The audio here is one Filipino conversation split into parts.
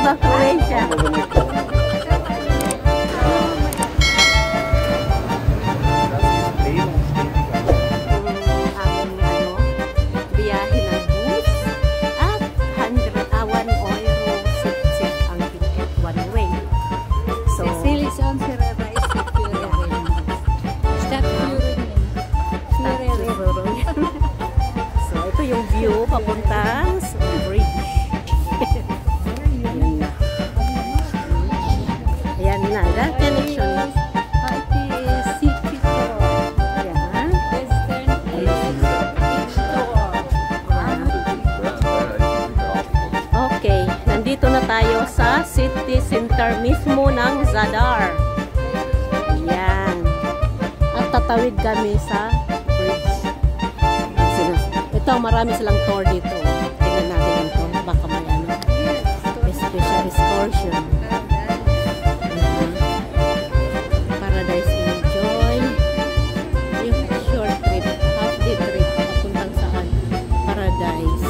Evacuation. Biyahe ng bus at 1 euro sit ang ticket one way. So, Cecilis on Serena is secure. Start so ito yung view papuntang bridge. Ayan na. That connection. Okay, nandito na tayo sa city center mismo ng Zadar. Ayan. At tatawid kami sa bridge. Ito, marami silang tour dito. Tingnan natin ito. Baka may ano. Special excursion. Paradise Enjoy. Yung short trip. Half day trip. Papuntang saan? Paradise.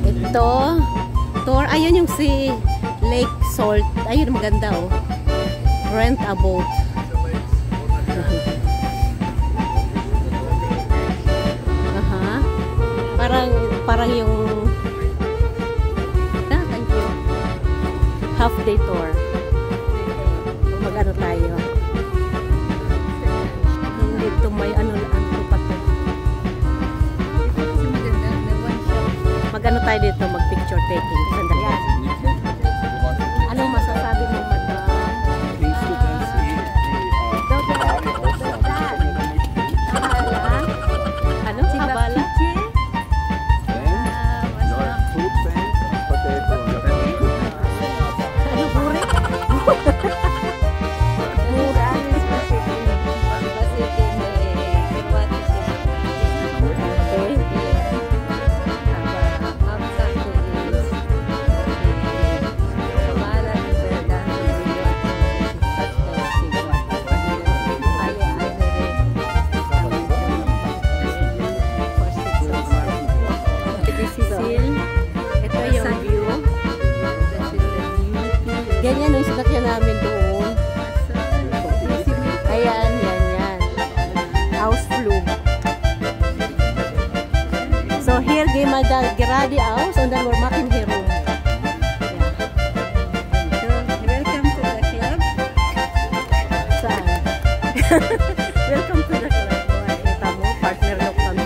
Ito. Tour. Ayun yung si Lake Salt. Ayun, maganda oh. Rent a boat. Parang yung thank you. Half day tour. Mag-ano tayo. Dito may ano pa to. Mag-ano tayo dito, mag-picture taking. Sandali. Anong masasabi mo, madam? Ano? Habala? Ganyan yung sinakyan namin doon. Ayan, yan. Ausflug. So here, gehen wir da gerade aus und dann wir machen hier rum. So, welcome to the club. Saan? Welcome to the club. Kita mo, partner look kami.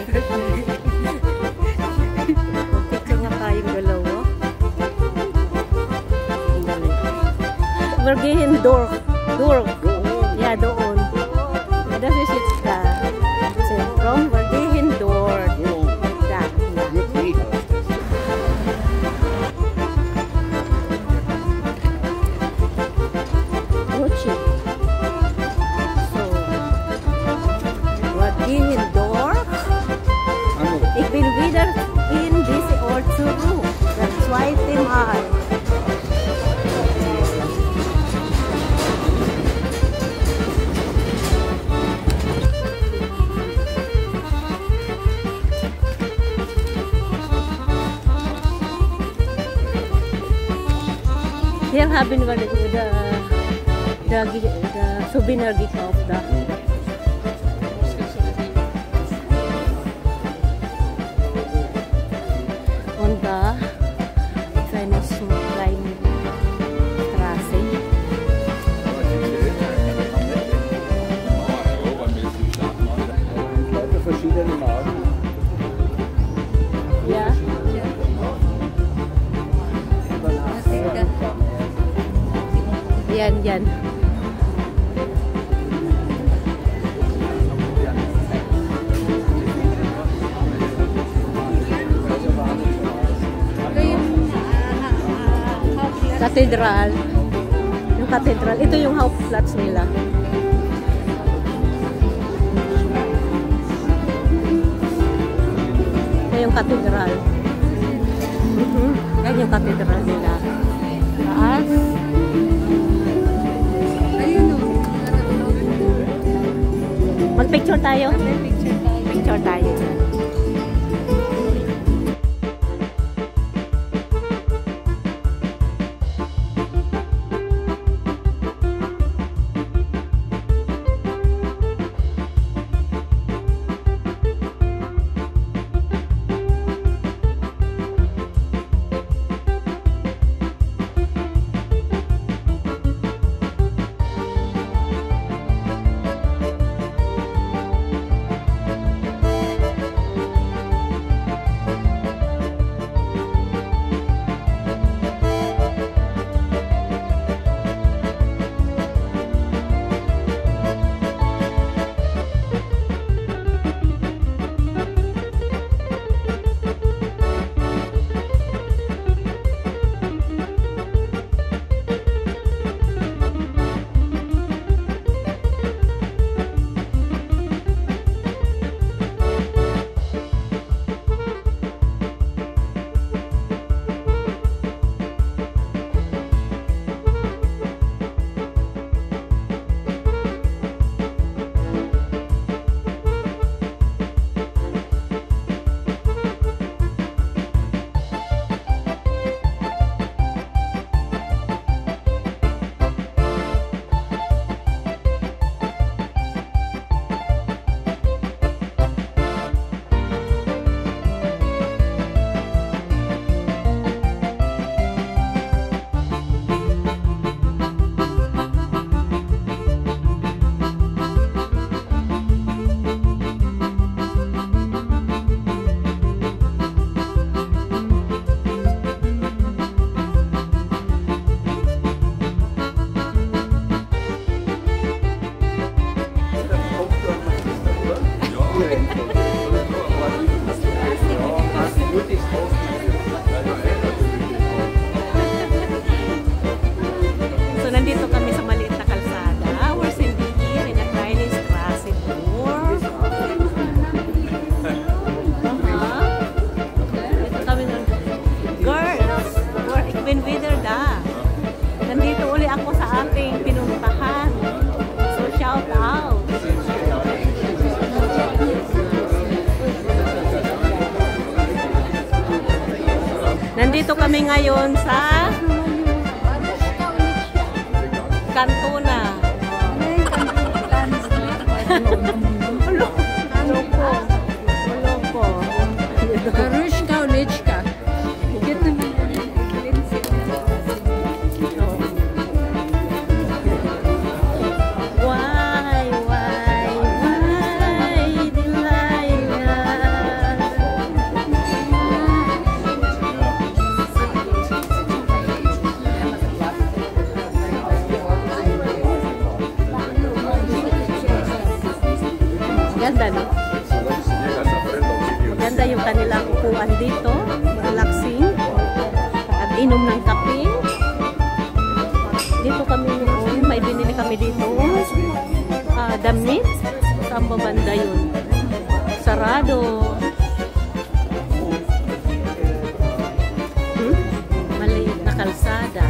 Picture nga tayong dalawa. We're going Durg. Yeah, doon. Das ist jetzt da. Zentrum, we're going Durg. Da. Rutschi. So, we're going Durg. Ich bin wieder in diese Ort zurück. Das zweite Mal. Here haben wir the souvenir gekauft da. Und da ist eine so kleine Straße. Verschiedene Marken. Ja. Yan. Cathedral. Yung cathedral. Ito yung Hauptplatz nila. Ito yung cathedral. Yan yung cathedral nila. Taas. Mag-picture tayo. Picture tayo. So, nandito kami sa maliit na kalsada. We're sitting here in a tiny Strasse tour. Dito kami ng girls. Ik ben wieder da. Nandito uli ako sa ating pinuntahan. So, shout out. Nandito kami ngayon sa Cantona. Loko. Marushka, Ulichka. Ganda, no? Maganda yung kanilang upuan dito. Relaxing. At inom ng kape. Dito kami noon. May binili kami dito. Damit. Saan ba banda yun? Sarado. Maliit na kalsada.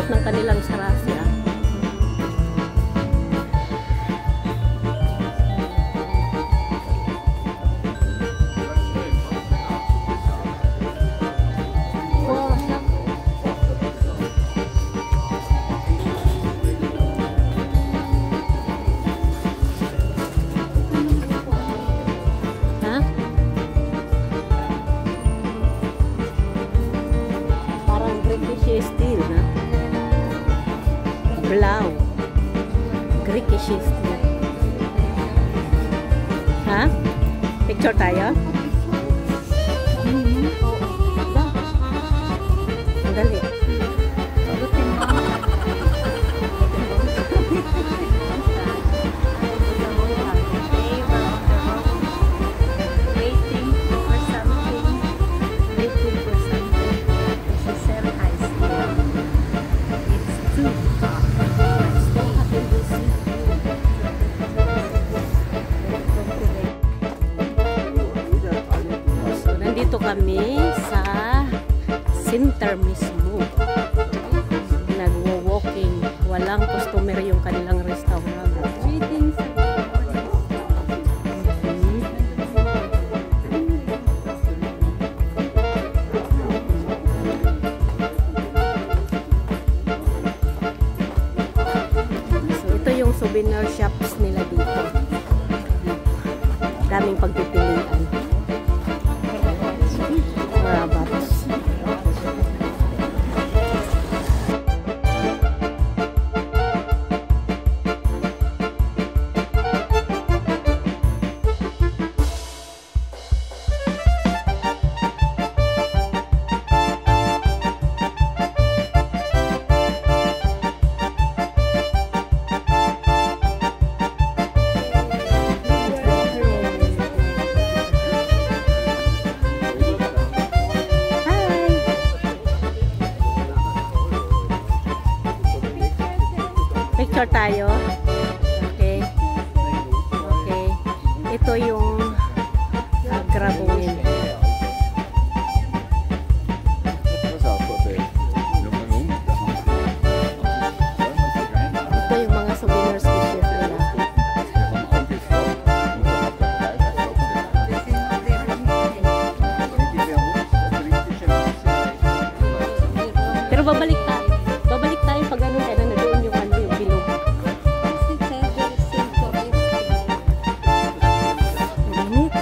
Ng kanilang sarasya. Ha? Parang British style, na? Blau. Greekish style. Ha? Picture tayo? Dali. Nandito kami sa center mismo. Nagwo-walking. Walang customer yung kanilang restaurant. So ito yung souvenir shops nila dito. Daming pagpipilian. Picture tayo. Okay. Okay. Ito yung grabungin. Ito yung mga souvenir species nila. Pero babalik tayo pag ano na doon yung ano yung bilog. Init.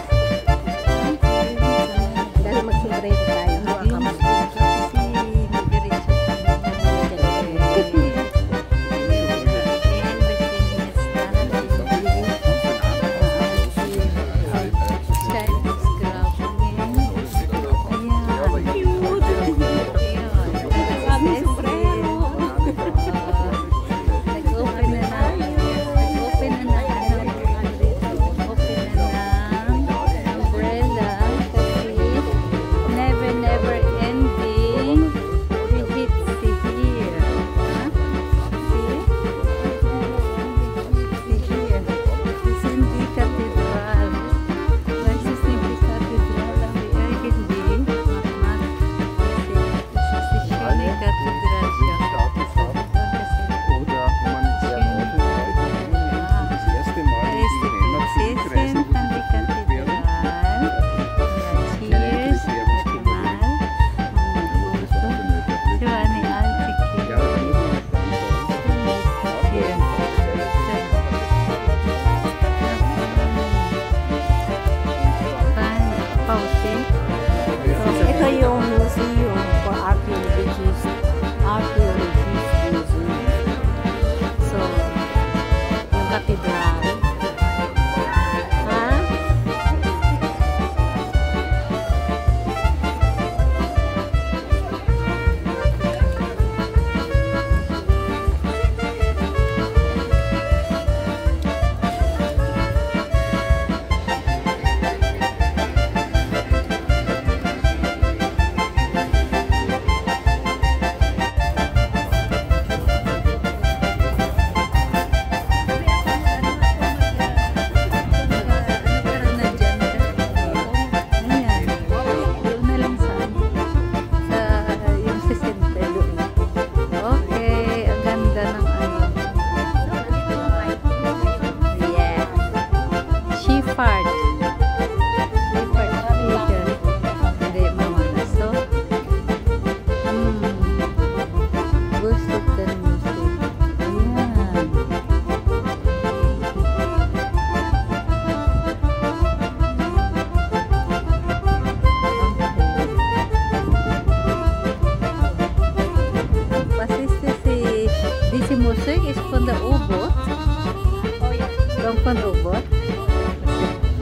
kon robot.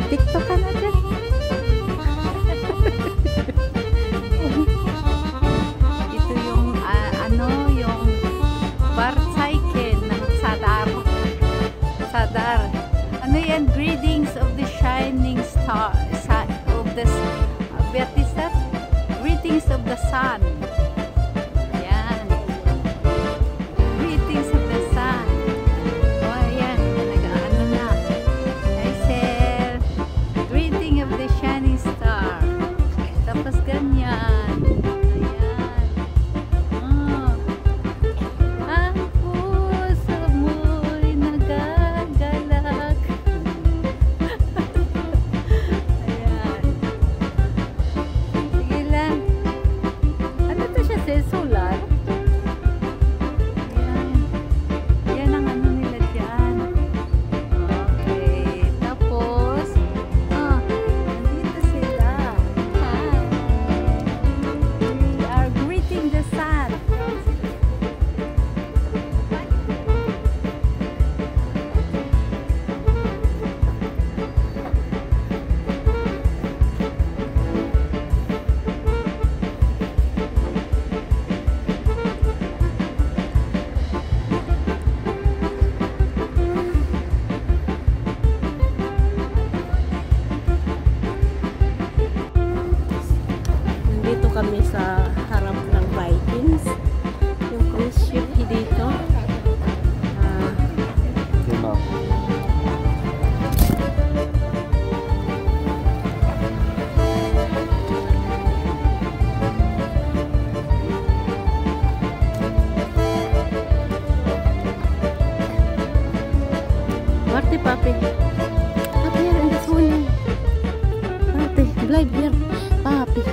TikTok ka na dyan. Ito yung yung bar cycle ng Sadar. Sadar. Ano yan? Greetings of the shining star. Of the Beatisat. Greetings of the sun. Yan. Greetings of the sun. O, ayan. Nag-ano na. I said, greeting of the shining star. Tapos ganyan. Ayan. Oh. Ang puso mo'y nagagalak. Ayan. Sige lang. Ano to siya? Solar? Ayan. Yan ang ano nila dyan. Okay. Tapos, nandito sila. Hi. We are greeting the sun. Nandito kami sa harap ng Vikings. Yung cruise ship dito. Genau. Warte, Papi. Papi, hier in der Sonne. Warte, bleib hier. Papi.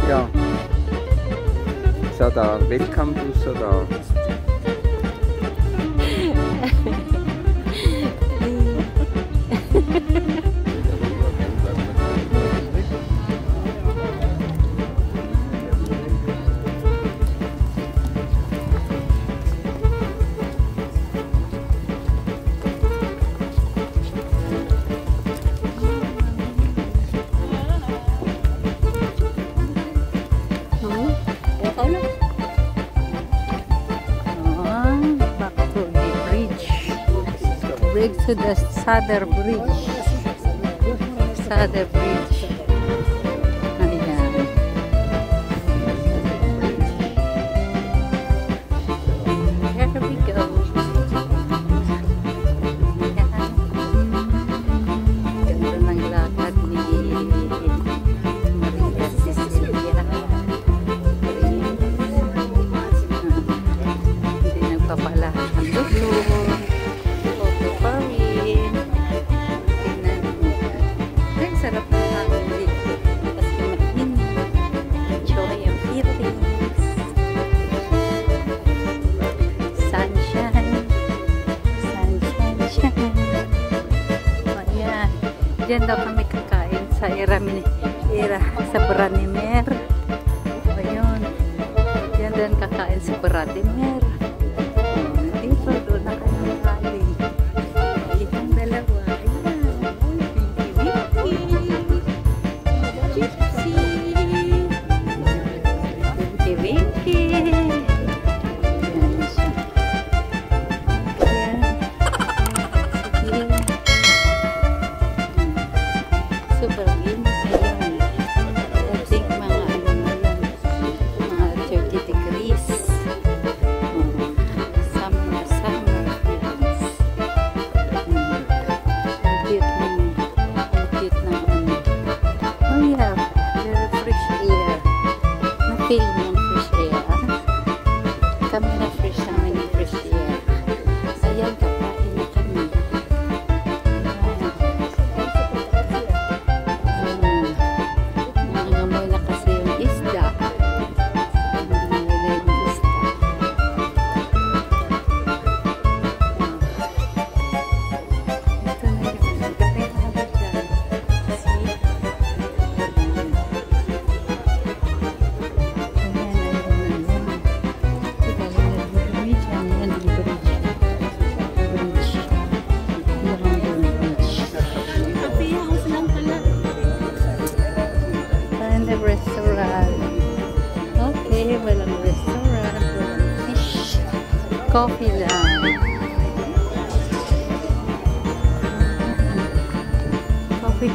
Ja. Sadar, welcome to Sadar. Ikaw na. Back to the bridge. Bridge to the Sadar Bridge. Sadar Bridge. Ayan. Here we go. Ganda ng lakad ni Maria Cecilia. Hindi nagpapala ang dulo. Photo pa rin. Tingnan mo. Ay, sarap ng hangin dito. Kasi mainit. Enjoy ang feelings. Sunshine. Sunshine, shine. Ayan. Diyan daw kami kakain sa sa Branimer. Ayun. Diyan din kakain sa Branimer. Dito, doon na kami galing. Itong dalawa. Ayan. Gypsy. Winky. Ayan siya. Ayan. Sige. Super winky. I think mga ano na yan. Mga 30 degrees. Summer. Cute na ano. Oh yeah, very fresh air. Na-feel mo yung fresh air. Kami na fresh naman yung fresh air. Ayan, kakain na kami. Nangangamoy na kasi yung isda. Nangangamoy na yung isda. Ito na yun. Galing na agad dyan. See? Ayan. Ito galing na bridge. Ayan, bridge. Coffee lang.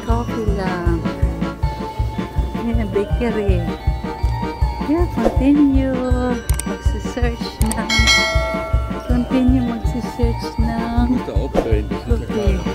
Coffee lang. Yan, bakery. Yeah, continue. Magsisearch ng. Continue magsisearch ng. Moet de optreden. Okay.